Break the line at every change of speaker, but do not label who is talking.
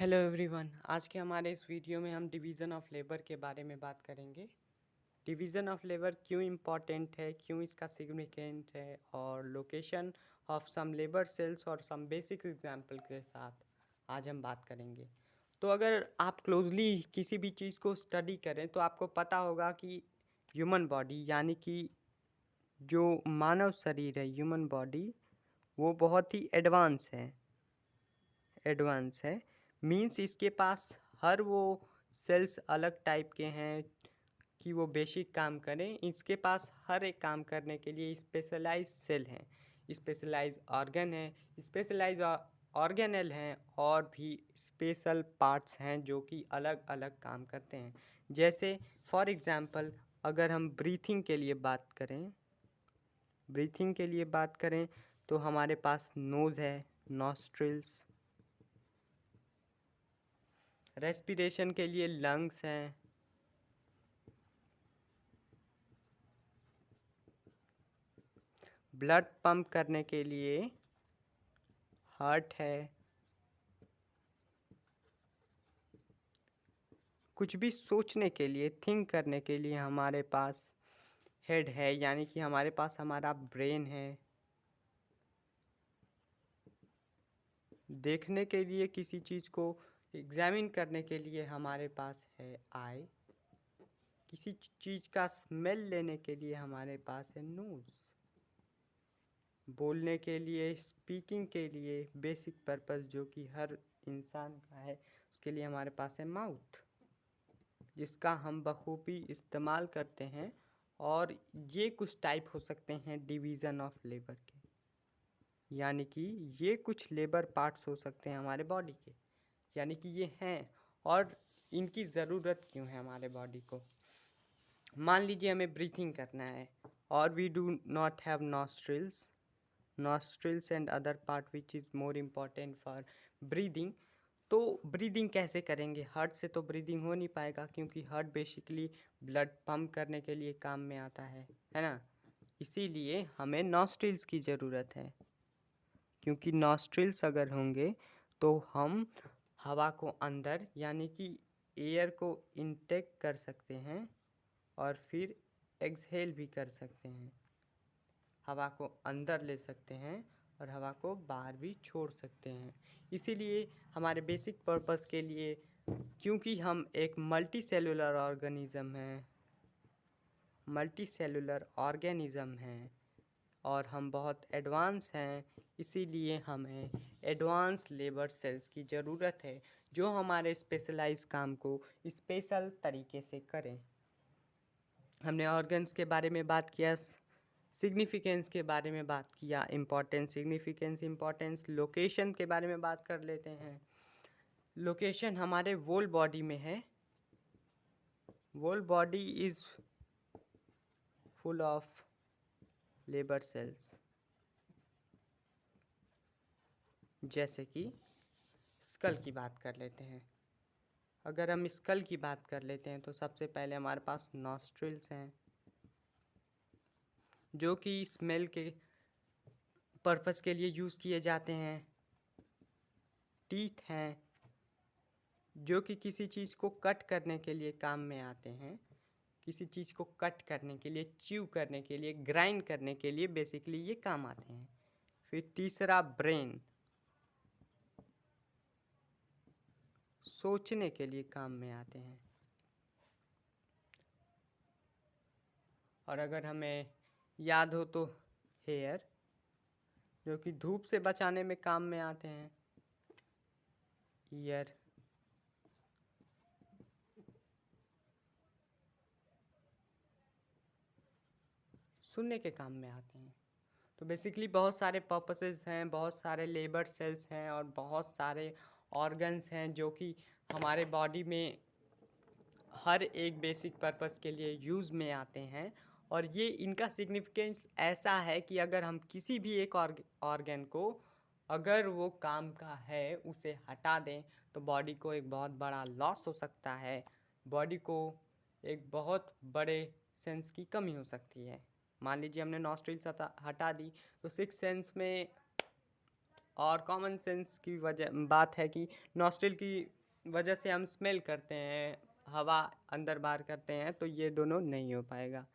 Hello everyone. आज के हमारे इस वीडियो में हम डिवीज़न ऑफ लेबर के बारे में बात करेंगे। डिवीज़न ऑफ लेबर क्यों इम्पॉर्टेंट है, क्यों इसका सिग्निफिकेंट है और location of some labour cells और सम बेसिक एग्जांपल के साथ आज हम बात करेंगे। तो अगर आप क्लोजली किसी भी चीज़ को स्टडी करें तो आपको पता होगा कि ह्यूमन बॉडी यानी कि जो मानव शरीर है, ह्यूमन बॉडी, वो बहुत ही एडवांस है। मीन्स इसके पास हर वो सेल्स अलग टाइप के हैं कि वो बेसिक काम करें। इसके पास हर एक काम करने के लिए स्पेशलाइज सेल हैं, स्पेशलाइज ऑर्गन है, स्पेशलाइज ऑर्गेनल हैं और भी स्पेशल पार्ट्स हैं जो कि अलग अलग काम करते हैं। जैसे फॉर एग्ज़ाम्पल अगर हम ब्रीथिंग के लिए बात करें तो हमारे पास नोज़ है, नॉस्ट्रिल्स। रेस्पिरेशन के लिए लंग्स हैं, ब्लड पंप करने के लिए हार्ट है, कुछ भी सोचने के लिए, थिंक करने के लिए हमारे पास हेड है, यानी कि हमारे पास हमारा ब्रेन है। देखने के लिए, किसी चीज़ को एग्जामिन करने के लिए हमारे पास है आई। किसी चीज़ का स्मेल लेने के लिए हमारे पास है नोज़। बोलने के लिए, स्पीकिंग के लिए बेसिक पर्पस जो कि हर इंसान का है, उसके लिए हमारे पास है माउथ, जिसका हम बखूबी इस्तेमाल करते हैं। और ये कुछ टाइप हो सकते हैं डिवीज़न ऑफ लेबर के, यानी कि ये कुछ लेबर पार्ट्स हो सकते हैं हमारे बॉडी के, यानी कि ये हैं और इनकी ज़रूरत क्यों है हमारे बॉडी को। मान लीजिए हमें ब्रीथिंग करना है और we do not have nostrils and other part which is more important for breathing. तो ब्रीदिंग कैसे करेंगे? हार्ट से तो ब्रीदिंग हो नहीं पाएगा, क्योंकि हार्ट बेसिकली ब्लड पंप करने के लिए काम में आता है ना। इसीलिए हमें नॉस्ट्रिल्स की ज़रूरत है, क्योंकि नॉस्ट्रिल्स अगर होंगे तो हम हवा को अंदर यानी कि एयर को इनटेक कर सकते हैं और फिर एक्सहेल भी कर सकते हैं। हवा को अंदर ले सकते हैं और हवा को बाहर भी छोड़ सकते हैं। इसीलिए हमारे बेसिक पर्पस के लिए, क्योंकि हम एक मल्टी सेलुलर ऑर्गेनिज़म हैं और हम बहुत एडवांस हैं, इसीलिए हमें एडवांस लेबर सेल्स की ज़रूरत है जो हमारे स्पेशलाइज काम को स्पेशल तरीके से करें। हमने ऑर्गन्स के बारे में बात किया, सिग्निफिकेंस के बारे में बात किया, इम्पोर्टेंस, लोकेशन के बारे में बात कर लेते हैं। लोकेशन हमारे वोल बॉडी में है। Whole body is full of labour cells. जैसे कि स्कल की बात कर लेते हैं। अगर हम स्कल की बात कर लेते हैं तो सबसे पहले हमारे पास नॉस्ट्रिल्स हैं जो कि स्मेल के पर्पस के लिए यूज़ किए जाते हैं। टीथ हैं जो कि किसी चीज़ को कट करने के लिए काम में आते हैं, किसी चीज़ को कट करने के लिए, च्यू करने के लिए, ग्राइंड करने के लिए बेसिकली ये काम आते हैं। फिर तीसरा ब्रेन, सोचने के लिए काम में आते हैं। और अगर हमें याद हो तो हेयर, जो कि धूप से बचाने में काम में आते हैं। ईयर, सुनने के काम में आते हैं। तो बेसिकली बहुत सारे पर्पसेस हैं, बहुत सारे लेबर सेल्स हैं और बहुत सारे ऑर्गन्स हैं जो कि हमारे बॉडी में हर एक बेसिक पर्पस के लिए यूज़ में आते हैं। और ये इनका सिग्निफिकेंस ऐसा है कि अगर हम किसी भी एक ऑर्गन को, अगर वो काम का है, उसे हटा दें तो बॉडी को एक बहुत बड़ा लॉस हो सकता है, बॉडी को एक बहुत बड़े सेंस की कमी हो सकती है। मान लीजिए हमने नॉस्ट्रिल्स हटा दी तो सिक्स सेंस में और कॉमन सेंस की वजह बात है कि नॉस्ट्रिल की वजह से हम स्मेल करते हैं, हवा अंदर बाहर करते हैं, तो ये दोनों नहीं हो पाएगा।